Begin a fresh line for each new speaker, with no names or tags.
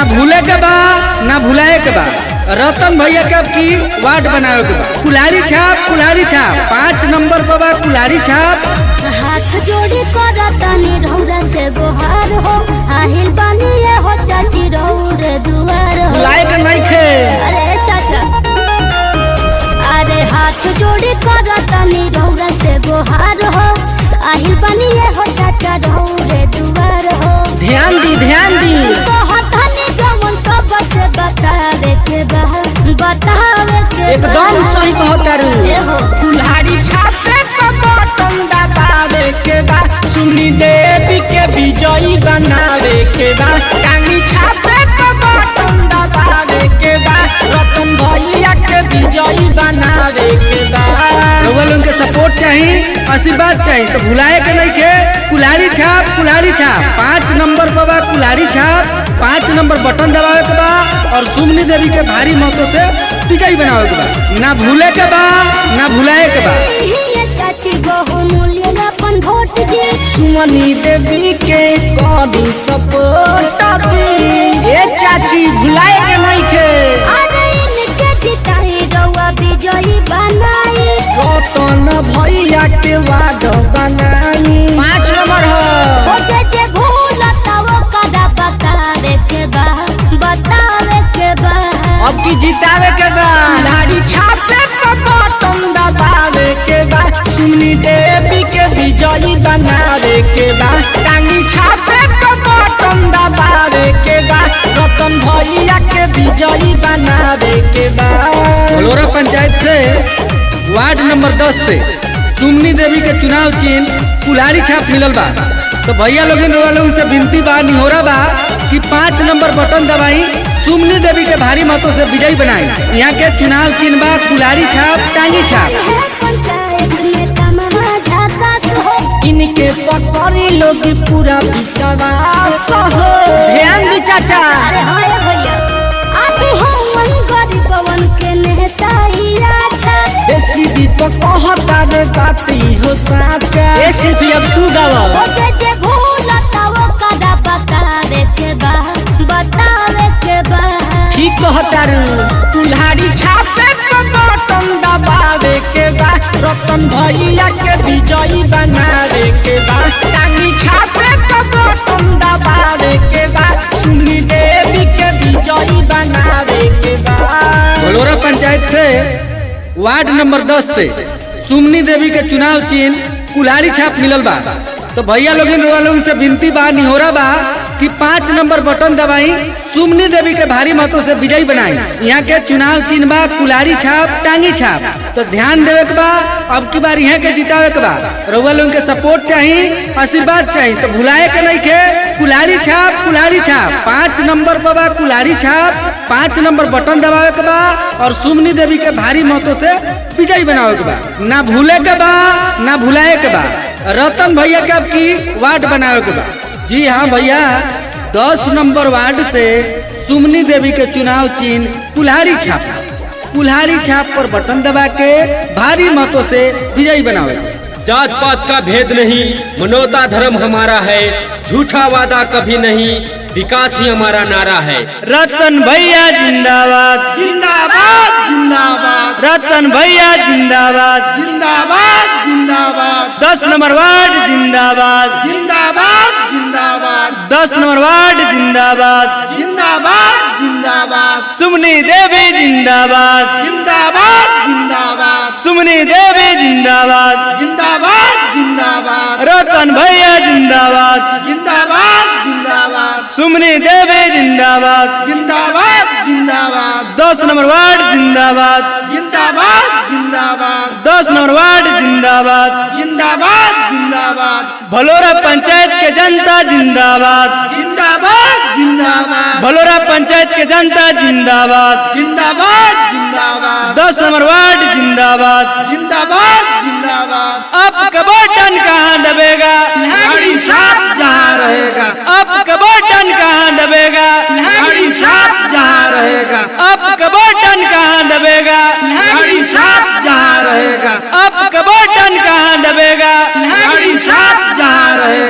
ना भूले के बा ना भुलाए के बा। रतन भैया के की वार्ड बनावे के बा। कुल्हाड़ी छाप 5 नंबर पर बा कुल्हाड़ी छाप।
हाथ जोड़ी करतनी रौरा से गोहार हो, आहिल बनिए हो चाची रौरे दुआर हो।
लायक नहीं खे
अरे चाचा, अरे हाथ जोड़ी करतनी रौरा से गोहार हो, आहिल बनिए हो चाचा रौरे दुआर हो।
ध्यान दी
कहतनी जवन सब से बतावे के बा, बतावे के
एकदम सही कहतारू।
कुल्हाड़ी छापे बटन दबावे के बा, सुनी देवी के विजयी बनावे के बा। टांगी छापे बटन दबावे के बा, रतन भैया के विजयी बनावे के बा।
रउआ लोगन के सपोर्ट चाहिए, आशीर्वाद चाहिए तो भुलाए के नहीं खे। कुल्हाड़ी छाप 5 नंबर पर बा कुल्हाड़ी छाप। 5 नंबर बटन दबावे के बा और सुमनी देवी के भारी मतों से विजयी बनावे के बा। ना भूले के बा ना भुलाए के बा।
चाची बहुमूल्य अपन वोट दी,
सुमनी देवी के कभी सपोर्ट जी। ए चाची भुलाए के नहीं खे।
अरे इनके जिताई रउआ विजयी बनाई,
रतन भैया के वार्ड बनाई। 5 नंबर
ओ जे भूलता वो कदा बतावे के बा, बतावे के बा।
अब की जितावे के बा। कुल्हाड़ी छापे बटन दबावे के बा, सुनी देवी के विजयी बनावे के बा। टांगी छापे बटन दबावे के बा, रतन भैया के विजयी बनावे के बा।
बलोरा पंचायत से वार्ड नंबर 10 से सुमनी देवी के चुनाव चिन्ह कुल्हाड़ी छाप मिलल बा। तो भैया लोगन से विनती बा, निहोरा बा कि 5 नंबर बटन दबाई, सुमनी देवी के भारी मतों से विजयी बनाई। यहाँ के चुनाव चिन्ह बा कुल्हाड़ी छाप टांगी छाप।
पंचायत में कमवा झाकास हो,
इनके पकड़ी लोग पूरा विश्वास हो। ध्यान दी चाचा।
अरे हाय भैया, आप हम गरीबवन के नेता ही अच्छा।
देसी दीपक कहता रे बाती हो साचा। ए सिर्फ अब तू गावा।
ओ जे भूलता वो कदा बतावे के बा, बतावे के बा।
ठीक कहता रे। कुल्हाड़ी छापे बटन दबावे के बा, रतन भैया के विजयी बनावे के बा। टांगी छापे बटन दबावे के बा, सुनी देवी के विजयी बनावे के बा।
बलोरा पंचायत से वार्ड नंबर 10 से सुमनी देवी के चुनाव चिन्ह कुल्हाड़ी छाप मिलल बा। तो भैया लोगन से विनती बा, निहोरा बा कि 5 नंबर बटन दबाई, सुमनी देवी के भारी मतों से विजयी बनाई। यहाँ के चुनाव चिन्ह बा कुल्हाड़ी छाप टांगी छाप। तो ध्यान देवे के बा, अब की बार यहाँ के जितावे के बा। रउआ लोगन के सपोर्ट चाहिए, आशीर्वाद चाहिए तो भुलाए के नहीं खे। कुल्हाड़ी छाप 5 नंबर पर बा कुल्हाड़ी छाप। 5 नंबर बटन दबावे के बा और सुमनी देवी के भारी मतों से विजयी बनावे के बा। ना भूले के बा ना भुलाए के बा। रतन भैया के अब की वार्ड बनावे के बा। जी हाँ भैया, 10 नंबर वार्ड से सुमनी देवी के चुनाव चिन्ह कुल्हाड़ी छाप पर बटन दबा के भारी मतों से विजयी बनावे।
जात पात का भेद नहीं, मनोता धर्म हमारा है, झूठा वादा कभी नहीं, विकास ही हमारा नारा है।
रतन भैया जिंदाबाद जिंदाबाद जिंदाबाद। रतन भैया जिंदाबाद जिंदाबाद जिंदाबाद। 10 नंबर वार्ड जिंदाबाद जिंदाबाद जिंदाबाद। 10 नंबर वार्ड जिंदाबाद जिंदाबाद जिंदाबाद। सुमनी देवी जिंदाबाद जिंदाबाद जिंदाबाद। सुमनी देवी जिंदाबाद जिंदाबाद जिंदाबाद। रतन भैया जिंदाबाद जिंदाबाद जिंदाबाद। सुमनी देवी जिंदाबाद जिंदाबाद जिंदाबाद। 10 नंबर वार्ड जिंदाबाद जिंदाबाद जिंदाबाद। 10 नंबर वार्ड जिंदाबाद जिंदाबाद जिंदाबाद। बलोरा पंचायत के जनता जिंदाबाद जिंदाबाद जिंदाबाद। बलोरा पंचायत के जनता जिंदाबाद जिंदाबाद जिंदाबाद। 10 नंबर वार्ड जिंदाबाद जिंदाबाद जिंदाबाद। अब का बटन कहाँ दबेगा,
कुल्हाड़ी छाप जहाँ रहेगा।
अब का बटन कहाँ दबेगा,
कुल्हाड़ी छाप जहाँ रहेगा।
अब का बटन कहाँ दबेगा,
कुल्हाड़ी छाप जहाँ रहेगा।
अब का बटन कहाँ दबेगा।
कुल्हाड़ी छाप जहाँ रहेगा।